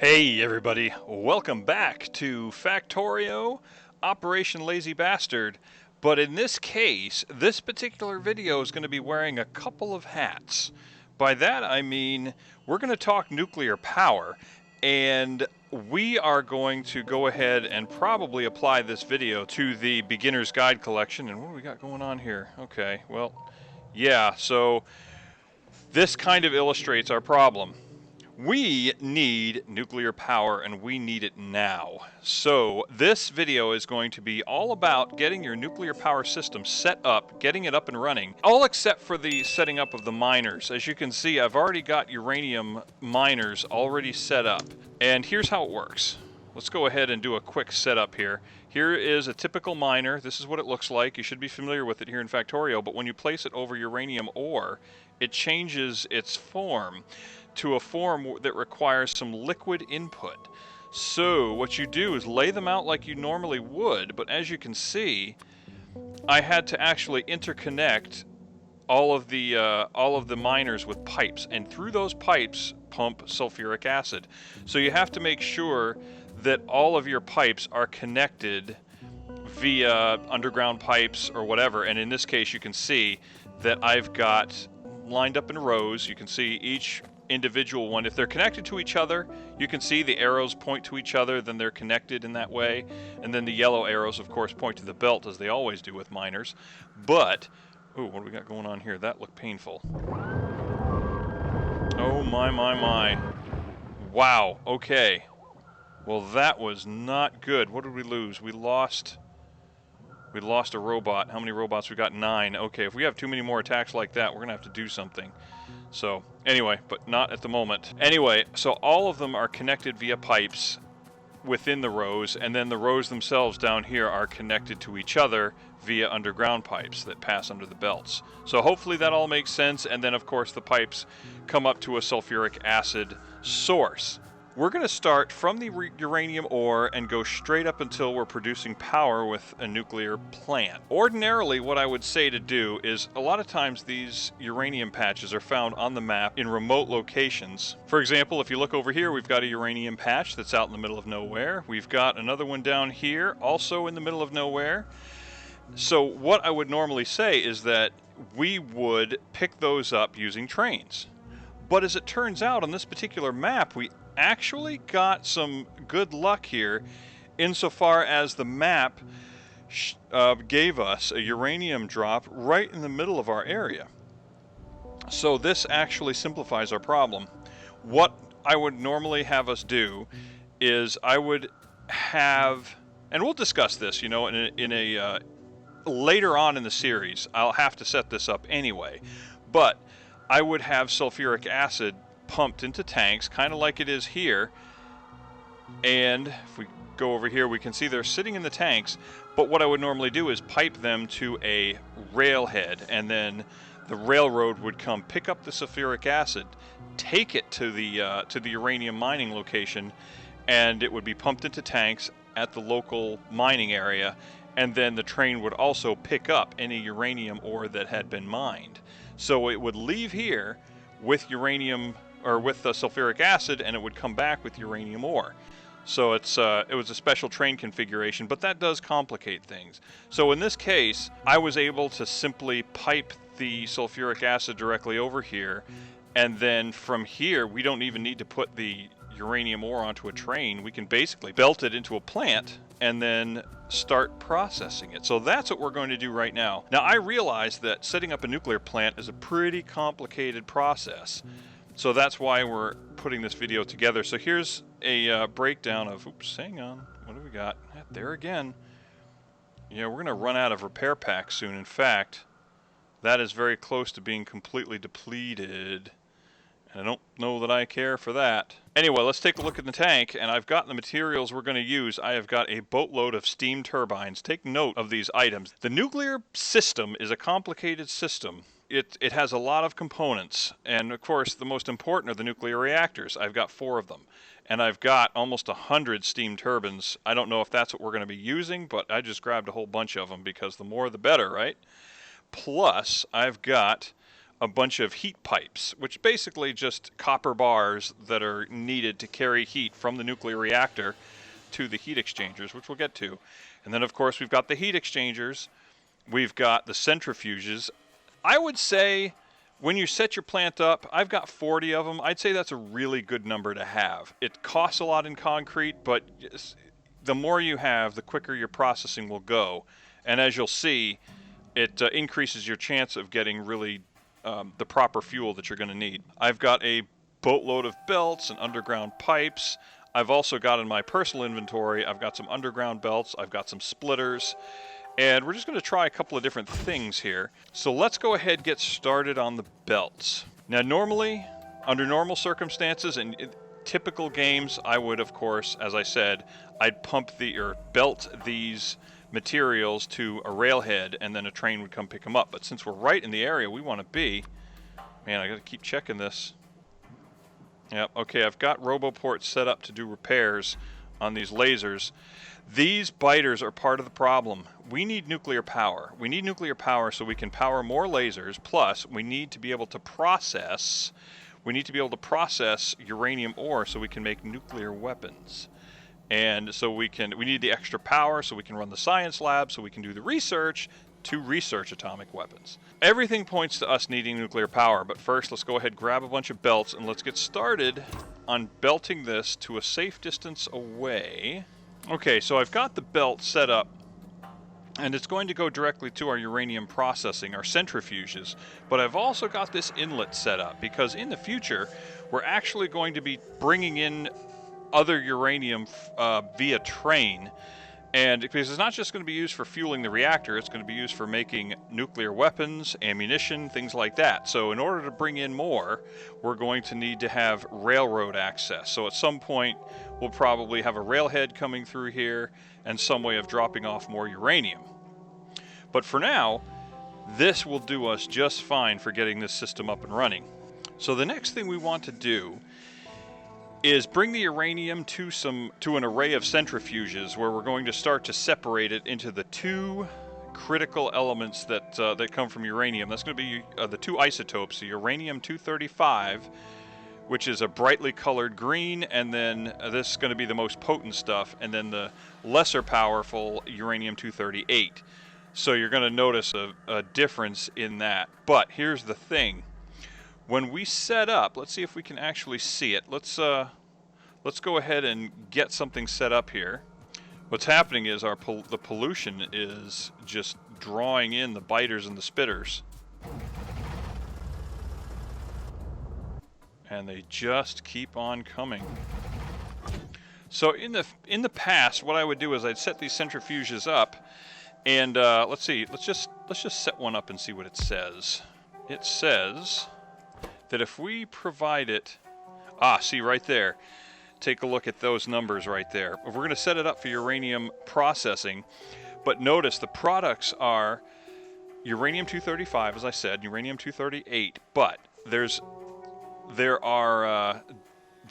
Hey everybody, welcome back to Factorio, Operation Lazy Bastard. But in this case, this particular video is going to be wearing a couple of hats. By that I mean we're going to talk nuclear power, and we are going to go ahead and probably apply this video to the Beginner's Guide collection. And what do we got going on here? Okay, well, yeah, so this kind of illustrates our problem. We need nuclear power, and we need it now. So this video is going to be all about getting your nuclear power system set up, getting it up and running, all except for the setting up of the miners. As you can see, I've already got uranium miners already set up. And here's how it works. Let's go ahead and do a quick setup here. Here is a typical miner. This is what it looks like. You should be familiar with it here in Factorio, but when you place it over uranium ore, it changes its form to a form that requires some liquid input. So what you do is lay them out like you normally would, but as you can see, I had to actually interconnect all of the miners with pipes, and through those pipes pump sulfuric acid. So you have to make sure that all of your pipes are connected via underground pipes or whatever, and in this case you can see that I've got lined up in rows. You can see each individual one. If they're connected to each other, you can see the arrows point to each other, then they're connected in that way. And then the yellow arrows, of course, point to the belt, as they always do with miners. But, ooh, what do we got going on here? That looked painful. Oh my. Wow, okay. Well, that was not good. What did we lose? We lost a robot. How many robots? We got 9. Okay, if we have too many more attacks like that, we're going to have to do something. So, anyway, but not at the moment. Anyway, so all of them are connected via pipes within the rows, and then the rows themselves down here are connected to each other via underground pipes that pass under the belts. So hopefully that all makes sense, and then of course the pipes come up to a sulfuric acid source. We're going to start from the uranium ore and go straight up until we're producing power with a nuclear plant. Ordinarily, what I would say to do is, a lot of times these uranium patches are found on the map in remote locations. For example, if you look over here, we've got a uranium patch that's out in the middle of nowhere. We've got another one down here, also in the middle of nowhere. So what I would normally say is that we would pick those up using trains. But as it turns out, on this particular map, we actually got some good luck here insofar as the map gave us a uranium drop right in the middle of our area. So this actually simplifies our problem. What I would normally have us do is I would have, and we'll discuss this, you know, in a later on in the series. I'll have to set this up anyway, but I would have sulfuric acid pumped into tanks, kind of like it is here. And if we go over here, we can see they're sitting in the tanks, but what I would normally do is pipe them to a railhead, and then the railroad would come pick up the sulfuric acid, take it to the uranium mining location, and it would be pumped into tanks at the local mining area, and then the train would also pick up any uranium ore that had been mined. So it would leave here with uranium, or with the sulfuric acid, and it would come back with uranium ore. So it was a special train configuration, but that does complicate things. So in this case, I was able to simply pipe the sulfuric acid directly over here, and then from here, we don't even need to put the uranium ore onto a train. We can basically belt it into a plant and then start processing it. So that's what we're going to do right now. Now, I realize that setting up a nuclear plant is a pretty complicated process. So that's why we're putting this video together. So here's a breakdown of, oops, hang on, what do we got? There again. Yeah, we're gonna run out of repair packs soon. In fact, that is very close to being completely depleted. And I don't know that I care for that. Anyway, let's take a look at the tank, and I've got the materials we're going to use. I have got a boatload of steam turbines. Take note of these items. The nuclear system is a complicated system. It has a lot of components, and of course the most important are the nuclear reactors. I've got 4 of them, and I've got almost 100 steam turbines. I don't know if that's what we're going to be using, but I just grabbed a whole bunch of them because the more the better, right? Plus, I've got a bunch of heat pipes, which basically just copper bars that are needed to carry heat from the nuclear reactor to the heat exchangers, which we'll get to. And then, of course, we've got the heat exchangers. We've got the centrifuges. I would say when you set your plant up, I've got 40 of them. I'd say that's a really good number to have. It costs a lot in concrete, but the more you have, the quicker your processing will go. And as you'll see, it increases your chance of getting really the proper fuel that you're going to need. I've got a boatload of belts and underground pipes. I've also got in my personal inventory, I've got some underground belts, I've got some splitters, and we're just going to try a couple of different things here. So let's go ahead and get started on the belts. Now normally, under normal circumstances and typical games, I would, of course, as I said, I'd belt these materials to a railhead and then a train would come pick them up. But since we're right in the area we want to be, man, I got to keep checking this. Yep, okay, I've got RoboPort set up to do repairs on these lasers. These biters are part of the problem. We need nuclear power. We need nuclear power so we can power more lasers, plus we need to be able to process uranium ore so we can make nuclear weapons. And so we need the extra power so we can run the science lab, so we can do the research to research atomic weapons. Everything points to us needing nuclear power, but first let's go ahead and grab a bunch of belts and let's get started on belting this to a safe distance away. Okay, so I've got the belt set up and it's going to go directly to our uranium processing, our centrifuges, but I've also got this inlet set up because in the future we're actually going to be bringing in other uranium via train. And because it's not just going to be used for fueling the reactor, it's going to be used for making nuclear weapons, ammunition, things like that. So in order to bring in more, we're going to need to have railroad access. So at some point, we'll probably have a railhead coming through here and some way of dropping off more uranium. But for now, this will do us just fine for getting this system up and running. So the next thing we want to do is bring the uranium to an array of centrifuges where we're going to start to separate it into the two critical elements that come from uranium. That's going to be the two isotopes, the uranium-235, which is a brightly colored green, and then this is going to be the most potent stuff, and then the lesser powerful uranium-238. So you're going to notice a difference in that. But here's the thing. When we set up, let's see if we can actually see it. Let's go ahead and get something set up here. What's happening is the pollution is just drawing in the biters and the spitters. And they just keep on coming. So in the past, what I would do is I'd set these centrifuges up, and let's see, let's just set one up and see what it says. It says that if we provide it, see right there, take a look at those numbers right there. We're going to set it up for uranium processing, but notice the products are uranium-235, as I said, uranium-238, but there are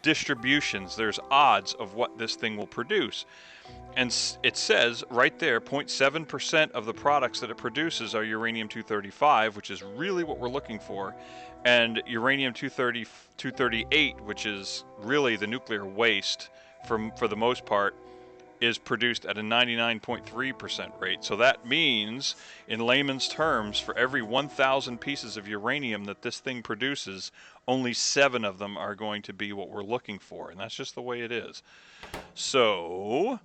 distributions, there's odds of what this thing will produce. And it says right there, 0.7% of the products that it produces are uranium-235, which is really what we're looking for, and uranium-238, which is really the nuclear waste for the most part, is produced at a 99.3% rate. So that means, in layman's terms, for every 1,000 pieces of uranium that this thing produces, only 7 of them are going to be what we're looking for, and that's just the way it is. So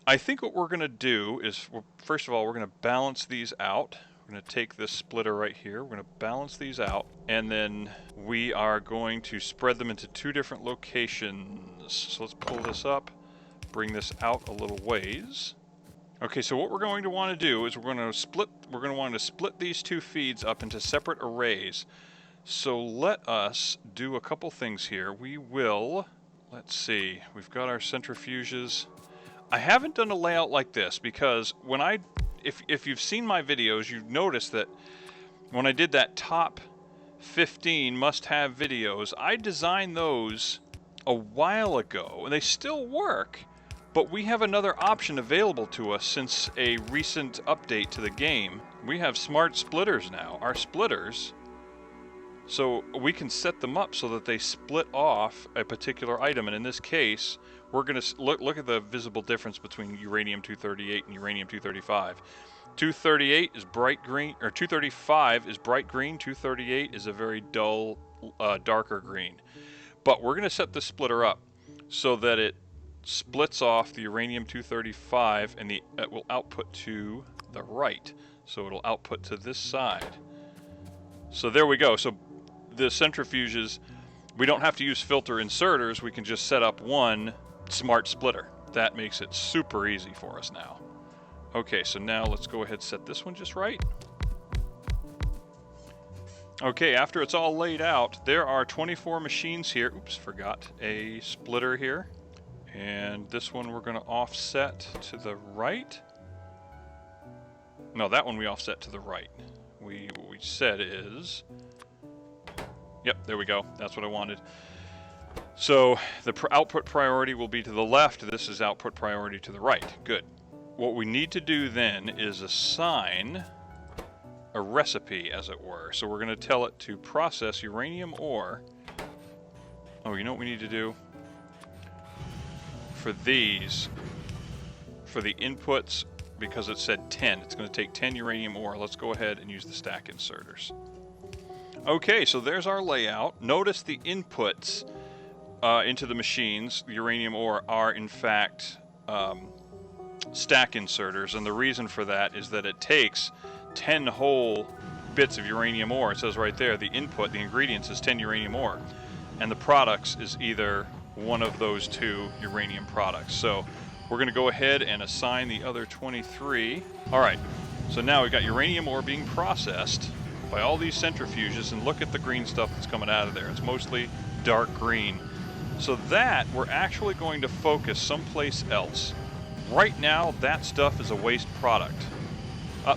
I think what we're going to do is, first of all, we're going to balance these out. We're going to take this splitter right here. We're going to balance these out, and then we are going to spread them into 2 different locations. So let's pull this up, bring this out a little ways. Okay, so what we're going to want to do is we're going to want to split these 2 feeds up into separate arrays. So let us do a couple things here. We will, let's see, we've got our centrifuges. I haven't done a layout like this because if you've seen my videos, you've noticed that when I did that top 15 must-have videos, I designed those a while ago, and they still work, but we have another option available to us since a recent update to the game. We have smart splitters now. Our splitters So we can set them up so that they split off a particular item, and in this case, we're going to look at the visible difference between uranium-238 and uranium-235. 238 is bright green, or 235 is bright green. 238 is a very dull, darker green. But we're going to set the splitter up so that it splits off the uranium-235, and it will output to the right. So it'll output to this side. So there we go. So the centrifuges, we don't have to use filter inserters. We can just set up one smart splitter. That makes it super easy for us now. Okay, so now let's go ahead and set this one just right. Okay, after it's all laid out, there are 24 machines here. Oops, forgot a splitter here. And this one we're going to offset to the right. No, that one we offset to the right. What we said is... Yep, there we go. That's what I wanted. So the output priority will be to the left. This is output priority to the right. Good. What we need to do then is assign a recipe, as it were. So we're going to tell it to process uranium ore. Oh, you know what we need to do? For these, for the inputs, because it said 10, it's going to take 10 uranium ore. Let's go ahead and use the stack inserters. Okay, so there's our layout. Notice the inputs into the machines, the uranium ore, are in fact stack inserters, and the reason for that is that it takes 10 whole bits of uranium ore. It says right there, the input, the ingredients is 10 uranium ore, and the products is either one of those two uranium products. So we're going to go ahead and assign the other 23. All right, so now we've got uranium ore being processed by all these centrifuges, and look at the green stuff that's coming out of there. It's mostly dark green. So that we're actually going to focus someplace else. Right now, that stuff is a waste product.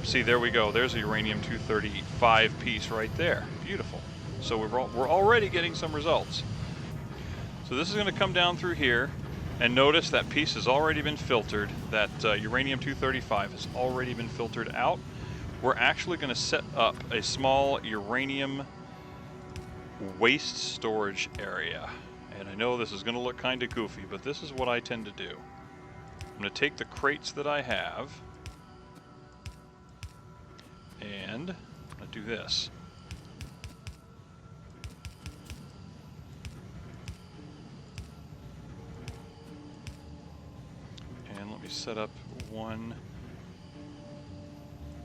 See, there we go. There's a uranium-235 piece right there. Beautiful. So we're already getting some results. So this is going to come down through here, and notice that piece has already been filtered. That uranium-235 has already been filtered out. We're actually going to set up a small uranium waste storage area. And I know this is going to look kind of goofy, but this is what I tend to do. I'm going to take the crates that I have, and I'm going to do this. And let me set up one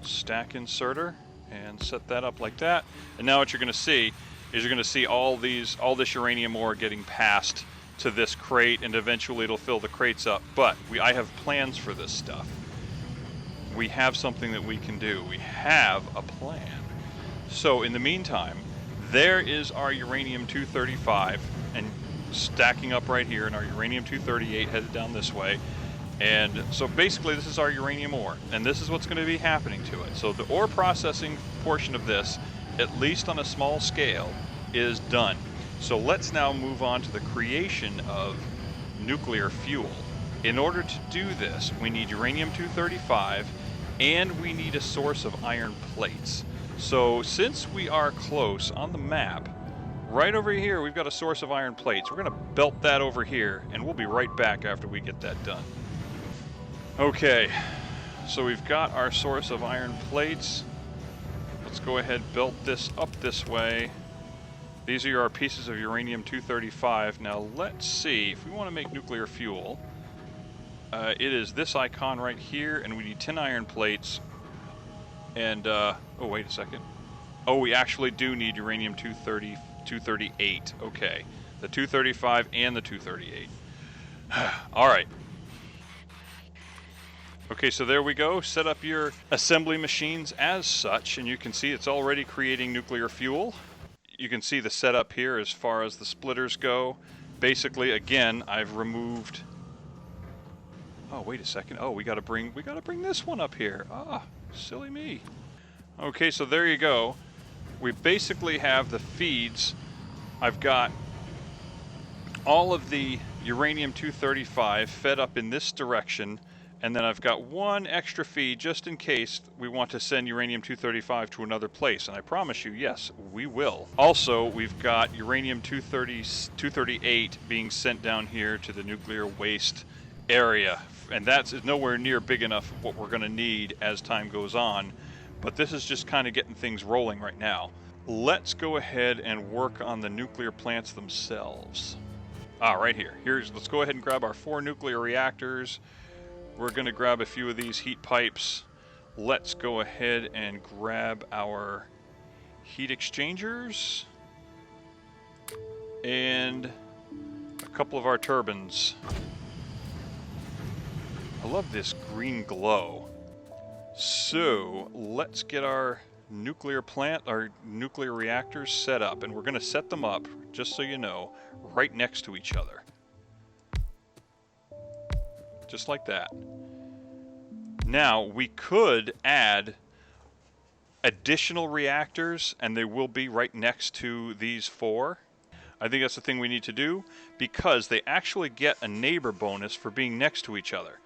stack inserter and set that up like that. And now what you're going to see is you're going to see all this uranium ore getting passed to this crate, and eventually it'll fill the crates up. But I have plans for this stuff. We have something that we can do. We have a plan. So in the meantime, there is our uranium-235 and stacking up right here, and our uranium-238 headed down this way. And so basically this is our uranium ore, and this is what's going to be happening to it. So the ore processing portion of this, at least on a small scale, is done. So let's now move on to the creation of nuclear fuel. In order to do this, we need uranium-235, and we need a source of iron plates. So since we are close on the map, right over here we've got a source of iron plates. We're going to belt that over here, and we'll be right back after we get that done. Okay, so we've got our source of iron plates. Let's go ahead and belt this up this way. These are our pieces of uranium-235. Now let's see, if we want to make nuclear fuel, it is this icon right here, and we need 10 iron plates. And, oh wait a second. Oh, we actually do need uranium-238. Okay, the 235 and the 238. All right. Okay, so there we go. Set up your assembly machines as such, and you can see it's already creating nuclear fuel. You can see the setup here as far as the splitters go. Basically, again, I've removed... Oh, wait a second. Oh, we gotta bring this one up here. Ah, silly me. Okay, so there you go. We basically have the feeds. I've got all of the uranium-235 fed up in this direction, And then I've got one extra feed just in case we want to send uranium-235 to another place. And I promise you, yes, we will. Also, we've got uranium-238 being sent down here to the nuclear waste area. And that's nowhere near big enough what we're going to need as time goes on. But this is just kind of getting things rolling right now. Let's go ahead and work on the nuclear plants themselves. Right here. Let's go ahead and grab our 4 nuclear reactors. We're going to grab a few of these heat pipes. Let's go ahead and grab our heat exchangers and a couple of our turbines. I love this green glow. So let's get our nuclear reactors set up, and we're going to set them up, just so you know, right next to each other. Just like that. Now, we could add additional reactors, and they will be right next to these 4. I think that's the thing we need to do, because they actually get a neighbor bonus for being next to each other.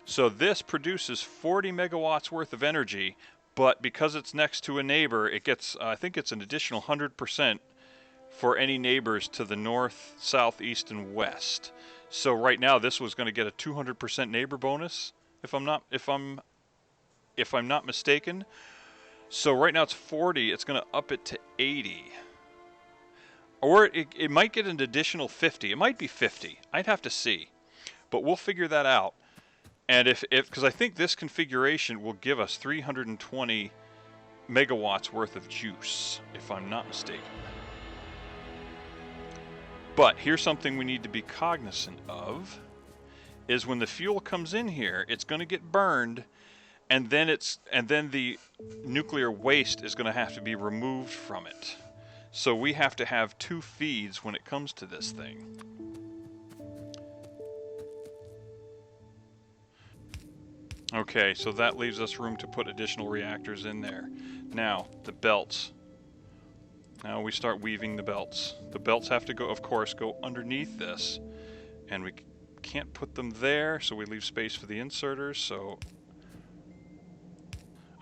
So this produces 40 megawatts worth of energy, but because it's next to a neighbor, it gets, I think it's an additional 100% for any neighbors to the north, south, east, and west. So right now, this was going to get a 200% neighbor bonus, if I'm not mistaken. So right now it's 40. It's going to up it to 80, or it might get an additional 50. It might be 50. I'd have to see, but we'll figure that out. And because I think this configuration will give us 320 megawatts worth of juice, if I'm not mistaken. But here's something we need to be cognizant of, is when the fuel comes in here, it's going to get burned, and then the nuclear waste is going to have to be removed from it. So we have to have 2 feeds when it comes to this thing. Okay, so that leaves us room to put additional reactors in there. Now, the belts. Now we start weaving the belts. The belts have to go, of course, go underneath this. And we can't put them there, so we leave space for the inserters, so...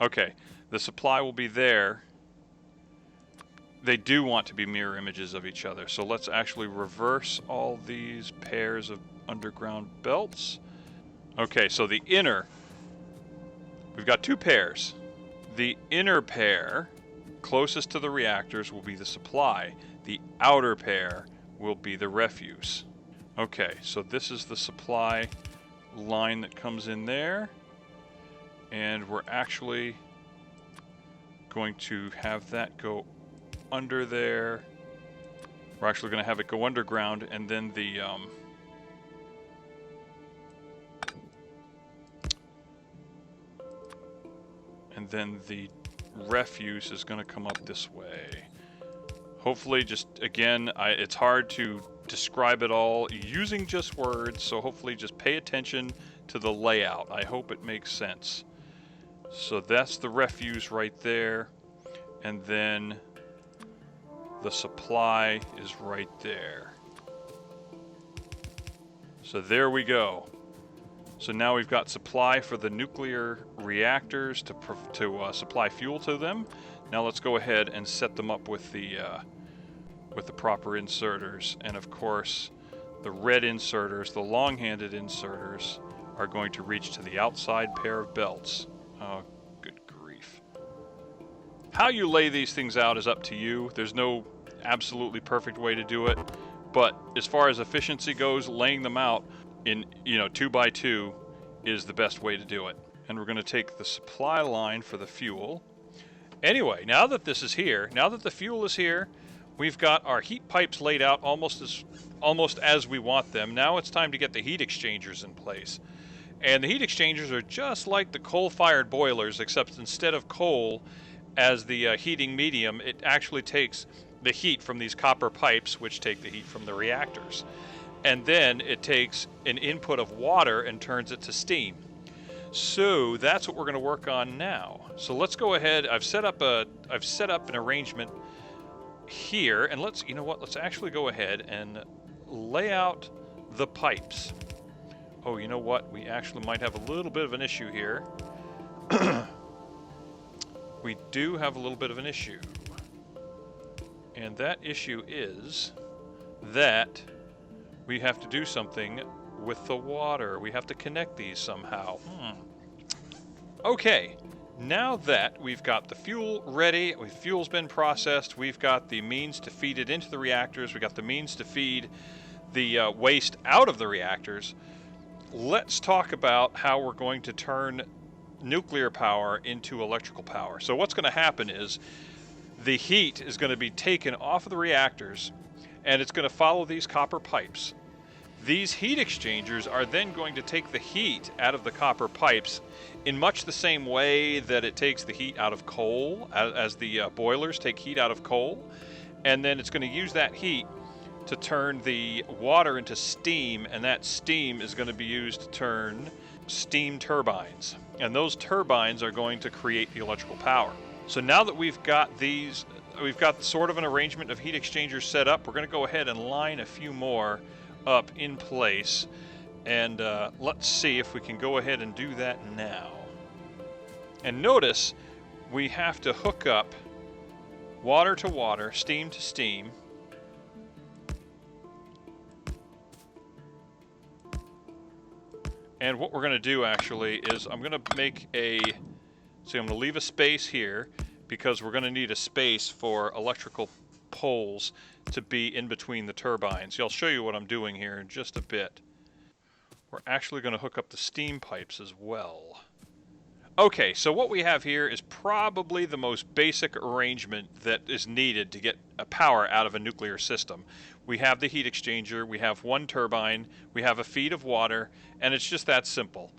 Okay, the supply will be there. They do want to be mirror images of each other, so let's actually reverse all these pairs of underground belts. Okay, so the inner... We've got 2 pairs. The inner pair, closest to the reactors, will be the supply. The outer pair will be the refuse. Okay, so this is the supply line that comes in there. And we're actually going to have that go under there. We're actually going to have it go underground, and then the... and then the refuse is going to come up this way. Hopefully, just again, it's hard to describe it all using just words, so hopefully just pay attention to the layout. I hope it makes sense. So that's the refuse right there, and then the supply is right there. So there we go. So now we've got supply for the nuclear reactors to supply fuel to them. Now let's go ahead and set them up with the proper inserters. And of course, the red inserters, the long-handed inserters, are going to reach to the outside pair of belts. Oh, good grief. How you lay these things out is up to you. There's no absolutely perfect way to do it. But as far as efficiency goes, laying them out in 2 by 2 is the best way to do it. And we're going to take the supply line for the fuel. Anyway, now that this is here, now that the fuel is here, we've got our heat pipes laid out almost as we want them. Now it's time to get the heat exchangers in place. And the heat exchangers are just like the coal-fired boilers, except instead of coal as the heating medium, it actually takes the heat from these copper pipes, which take the heat from the reactors. And then it takes an input of water and turns it to steam. So that's what we're going to work on now. So let's go ahead. I've set up an arrangement here, and let's actually go ahead and lay out the pipes. Oh, you know what? We actually might have a little bit of an issue here. We do have a little bit of an issue. And that issue is that we have to do something with the water. We have to connect these somehow. Okay, now that we've got the fuel ready, fuel's been processed, we've got the means to feed it into the reactors, we've got the means to feed the waste out of the reactors, let's talk about how we're going to turn nuclear power into electrical power. So what's going to happen is the heat is going to be taken off of the reactors, and it's going to follow these copper pipes. These heat exchangers are then going to take the heat out of the copper pipes in much the same way that it takes the heat out of coal, as the boilers take heat out of coal. And then it's going to use that heat to turn the water into steam, and that steam is going to be used to turn steam turbines. And those turbines are going to create the electrical power. So now that we've got sort of an arrangement of heat exchangers set up, we're going to go ahead and line a few more up in place, and let's see if we can go ahead and do that now. And notice we have to hook up water to water, steam to steam. And what we're going to do actually is I'm going to make I'm going to leave a space here because we're going to need a space for electrical poles to be in between the turbines. I'll show you what I'm doing here in just a bit. We're actually going to hook up the steam pipes as well. Okay, so what we have here is probably the most basic arrangement that is needed to get a power out of a nuclear system. We have the heat exchanger, we have one turbine, we have a feed of water, and it's just that simple.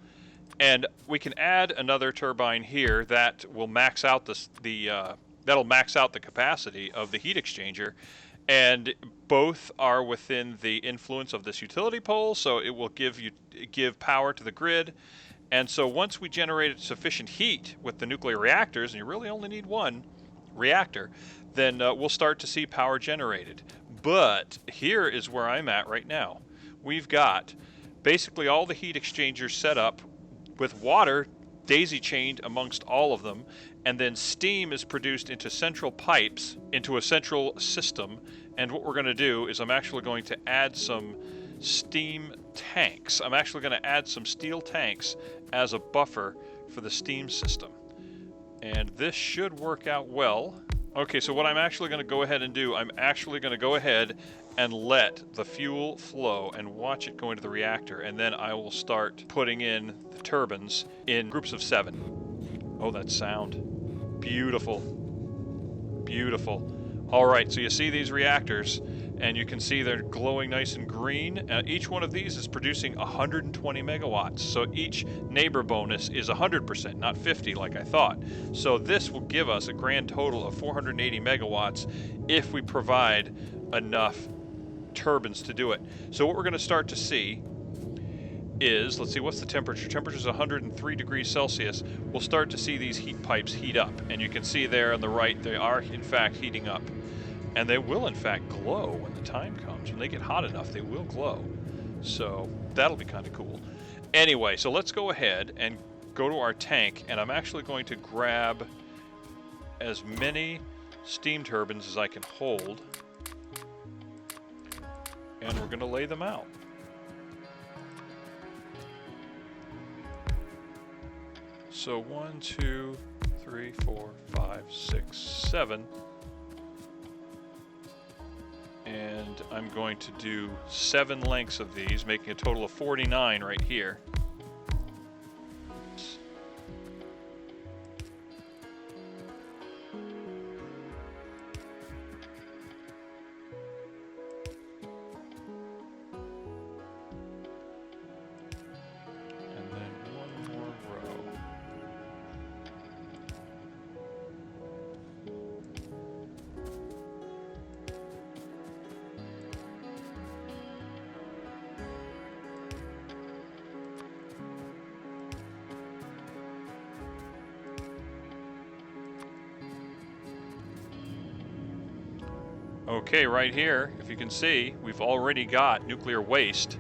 And we can add another turbine here that will max out that'll max out the capacity of the heat exchanger, and both are within the influence of this utility pole, so it will give power to the grid. And so once we generate sufficient heat with the nuclear reactors, and you really only need one reactor, then we'll start to see power generated. But here is where I'm at right now. We've got basically all the heat exchangers set up with water daisy-chained amongst all of them, and then steam is produced into central pipes, into a central system. And what we're going to do is I'm actually going to add some steam tanks. I'm actually going to add some steel tanks as a buffer for the steam system. And this should work out well. Okay, so what I'm actually going to go ahead and do, I'm actually going to go ahead and let the fuel flow and watch it go into the reactor, and then I will start putting in the turbines in groups of 7. Oh, that sound. Beautiful. Beautiful. All right, so you see these reactors, and you can see they're glowing nice and green. Each one of these is producing 120 megawatts. So each neighbor bonus is 100%, not 50 like I thought. So this will give us a grand total of 480 megawatts if we provide enough turbines to do it. So what we're going to start to see is, let's see, what's the temperature? Temperature is 103 degrees Celsius. We'll start to see these heat pipes heat up. And you can see there on the right, they are in fact heating up. And they will in fact glow when the time comes. When they get hot enough, they will glow. So that'll be kind of cool. Anyway, so let's go ahead and go to our tank, and I'm actually going to grab as many steam turbines as I can hold, and we're going to lay them out. So 1, 2, 3, 4, 5, 6, 7. And I'm going to do 7 lengths of these, making a total of 49 right here. And then one more row. Okay, right here, if you can see, we've already got nuclear waste.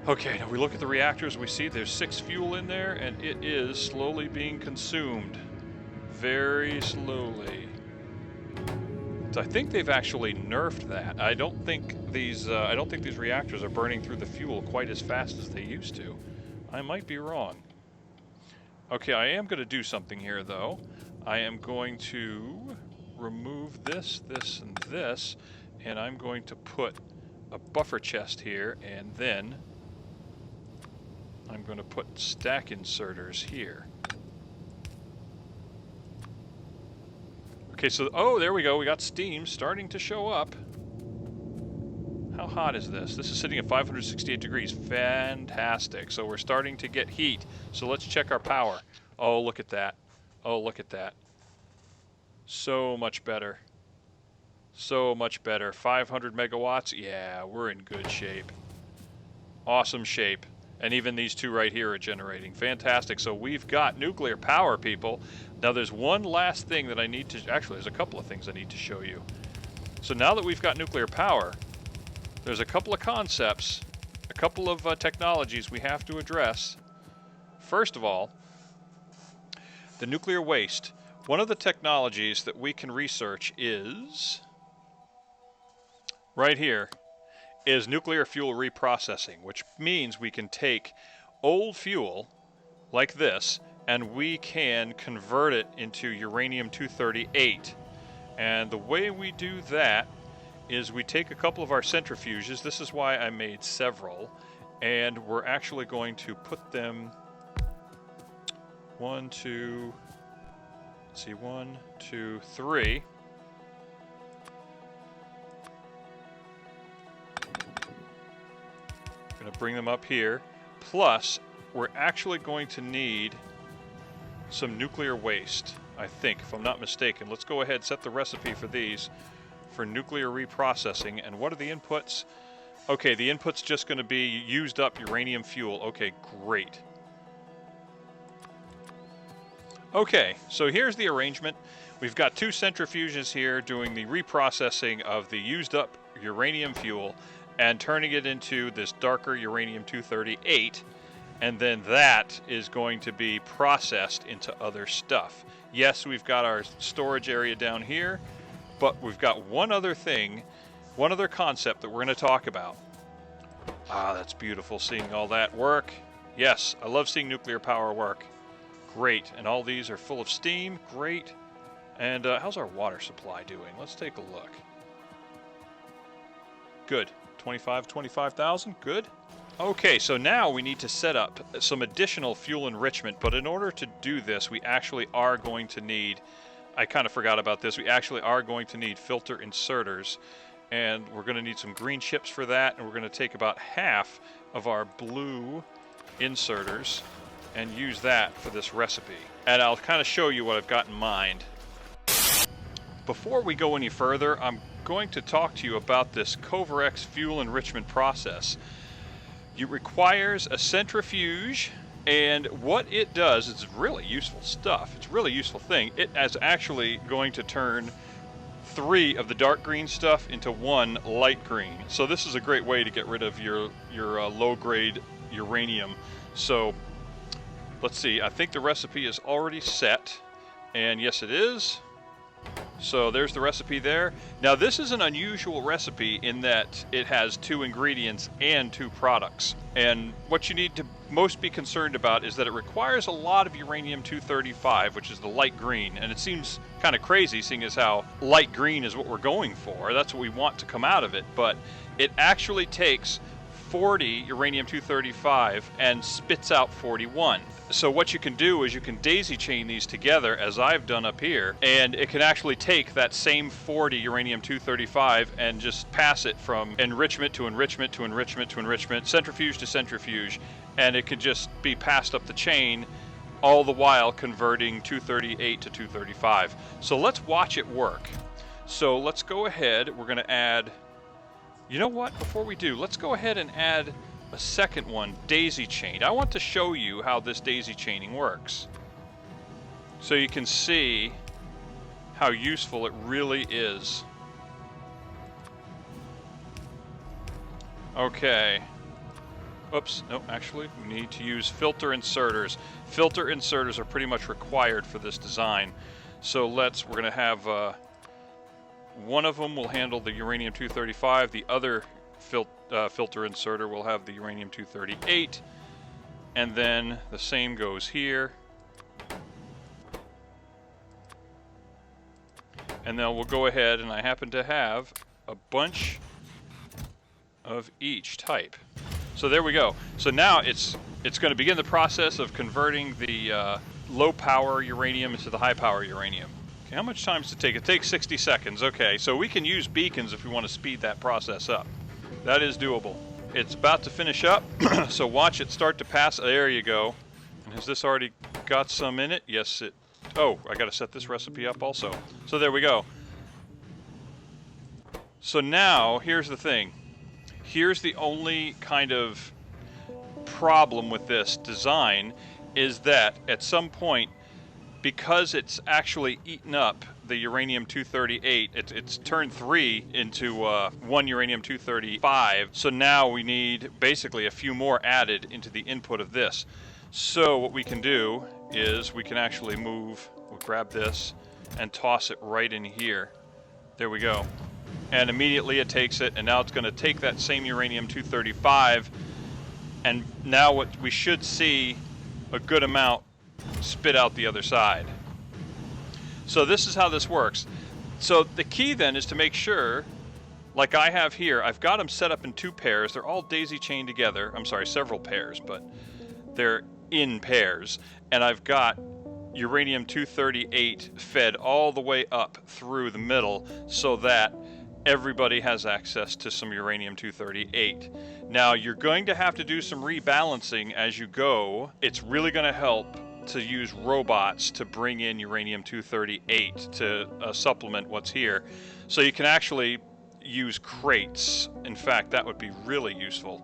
Okay, now we look at the reactors, we see there's 6 fuel in there, and it is slowly being consumed. Very slowly. So I think they've actually nerfed that. I don't think these reactors are burning through the fuel quite as fast as they used to. I might be wrong. Okay, I am going to do something here, though. I am going to remove this, this, and this, and I'm going to put a buffer chest here, and then I'm going to put stack inserters here. Okay, so, oh, there we go. We got steam starting to show up. How hot is this? This is sitting at 568 degrees. Fantastic. So we're starting to get heat. So let's check our power. Oh, look at that. Oh, look at that. So much better. So much better. 500 megawatts. Yeah, we're in good shape. Awesome shape. And even these two right here are generating. Fantastic. So we've got nuclear power, people. Now there's one last thing that I need to... Actually, there's a couple of things I need to show you. So now that we've got nuclear power, there's a couple of concepts, a couple of technologies we have to address. First of all, the nuclear waste. One of the technologies that we can research is... right here. Is nuclear fuel reprocessing, which means we can take old fuel like this and we can convert it into uranium-238. And the way we do that is we take a couple of our centrifuges. This is why I made several, and we're actually going to put them 1, 2, let's see, 1, 2, 3. Going to bring them up here. Plus, we're actually going to need some nuclear waste, I think, if I'm not mistaken. Let's go ahead and set the recipe for these for nuclear reprocessing. And what are the inputs? Okay, the input's just going to be used up uranium fuel. Okay, great. Okay, so here's the arrangement. We've got 2 centrifuges here doing the reprocessing of the used up uranium fuel and turning it into this darker uranium-238, and then that is going to be processed into other stuff. Yes, we've got our storage area down here, but we've got one other thing, one other concept that we're going to talk about. Ah, that's beautiful seeing all that work. Yes, I love seeing nuclear power work. Great, and all these are full of steam. Great. And how's our water supply doing? Let's take a look. Good. 25,000, good. Okay, so now we need to set up some additional fuel enrichment, but in order to do this, we actually are going to need, I kind of forgot about this, we actually are going to need filter inserters, and we're going to need some green chips for that, and we're going to take about half of our blue inserters and use that for this recipe. And I'll kind of show you what I've got in mind. Before we go any further, I'm going to talk to you about this Covarex fuel enrichment process. It requires a centrifuge, and what it does, it's really useful stuff. It's a really useful thing. It is actually going to turn 3 of the dark green stuff into 1 light green. So this is a great way to get rid of your low-grade uranium. So let's see, I think the recipe is already set, and yes it is. So there's the recipe there. Now this is an unusual recipe in that it has 2 ingredients and 2 products. And what you need to most be concerned about is that it requires a lot of uranium-235, which is the light green. And it seems kind of crazy seeing as how light green is what we're going for. That's what we want to come out of it. But it actually takes 40 uranium-235 and spits out 41. So what you can do is you can daisy chain these together, as I've done up here, and it can actually take that same 40 uranium-235 and just pass it from enrichment to enrichment to enrichment to enrichment, centrifuge to centrifuge, and it could just be passed up the chain, all the while converting 238 to 235. So let's watch it work. So let's go ahead, we're going to add, you know what, before we do, let's go ahead and add a second one, daisy chained. I want to show you how this daisy chaining works, so you can see how useful it really is. Okay, Oops, no, actually, we need to use filter inserters. Filter inserters are pretty much required for this design. So we're going to have, one of them will handle the uranium-235, the other filter inserter will have the uranium-238, and then the same goes here. And then we'll go ahead, and I happen to have a bunch of each type. So there we go. So now it's going to begin the process of converting the low power uranium into the high power uranium. Okay, how much time does it take? It takes 60 seconds. Okay, so we can use beacons if we want to speed that process up. That is doable. It's about to finish up, so watch it start to pass. There you go. And has this already got some in it? Yes, it... Oh, I got to set this recipe up also. So there we go. So now, here's the thing. Here's the only kind of problem with this design is that at some point, because it's actually eaten up the uranium-238, it's turned 3 into 1 uranium-235, so now we need basically a few more added into the input of this. So what we can do is we can actually we'll grab this and toss it right in here. There we go. And immediately it takes it, and now it's going to take that same uranium-235, and now what we should see a good amount spit out the other side. So this is how this works. So the key then is to make sure, like I have here, I've got them set up in 2 pairs. They're all daisy chained together. I'm sorry, several pairs, but they're in pairs. And I've got uranium-238 fed all the way up through the middle so that everybody has access to some uranium-238. Now, you're going to have to do some rebalancing as you go. It's really going to help to use robots to bring in uranium-238 to supplement what's here. So you can actually use crates. In fact, that would be really useful.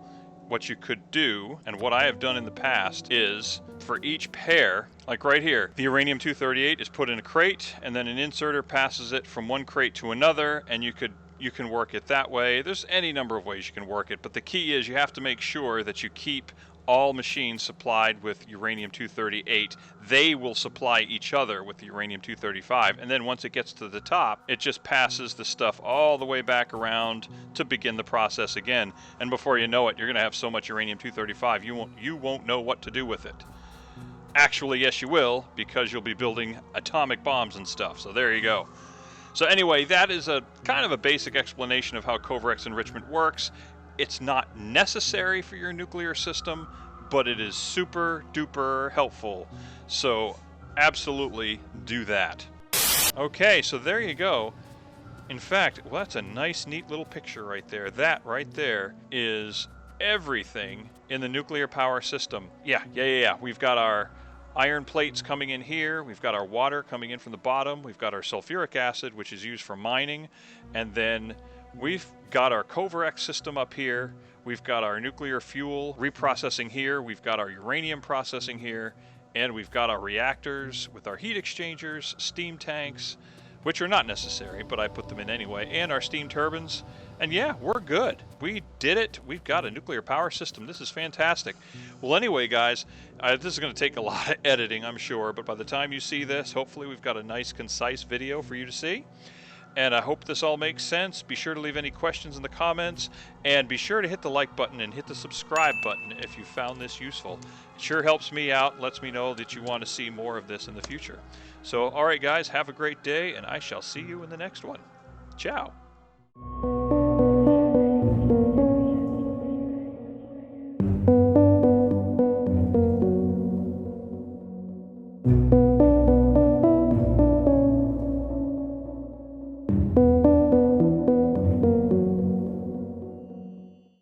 What you could do, and what I have done in the past, is for each pair, like right here, the uranium-238 is put in a crate, and then an inserter passes it from one crate to another, and you can work it that way. There's any number of ways you can work it, but the key is you have to make sure that you keep all machines supplied with uranium-238. They will supply each other with the uranium-235, and then once it gets to the top, it just passes the stuff all the way back around to begin the process again. And before you know it, you're going to have so much uranium-235 you won't know what to do with it. Actually, yes you will, because you'll be building atomic bombs and stuff. So there you go. So anyway, that is a kind of a basic explanation of how Covrex enrichment works. It's not necessary for your nuclear system, but it is super duper helpful. So absolutely do that. Okay, so there you go. In fact, well, that's a nice, neat little picture right there. That right there is everything in the nuclear power system. Yeah. We've got our iron plates coming in here. We've got our water coming in from the bottom. We've got our sulfuric acid, which is used for mining. And then we've got our Covrex system up here. We've got our nuclear fuel reprocessing here. We've got our uranium processing here. And we've got our reactors with our heat exchangers, steam tanks, which are not necessary, but I put them in anyway, and our steam turbines. And yeah, we're good. We did it. We've got a nuclear power system. This is fantastic. Well, anyway, guys, this is going to take a lot of editing, I'm sure, but by the time you see this, hopefully we've got a nice, concise video for you to see. And I hope this all makes sense. Be sure to leave any questions in the comments, and be sure to hit the like button and hit the subscribe button if you found this useful. It sure helps me out, lets me know that you want to see more of this in the future. So, all right, guys, have a great day, and I shall see you in the next one. Ciao.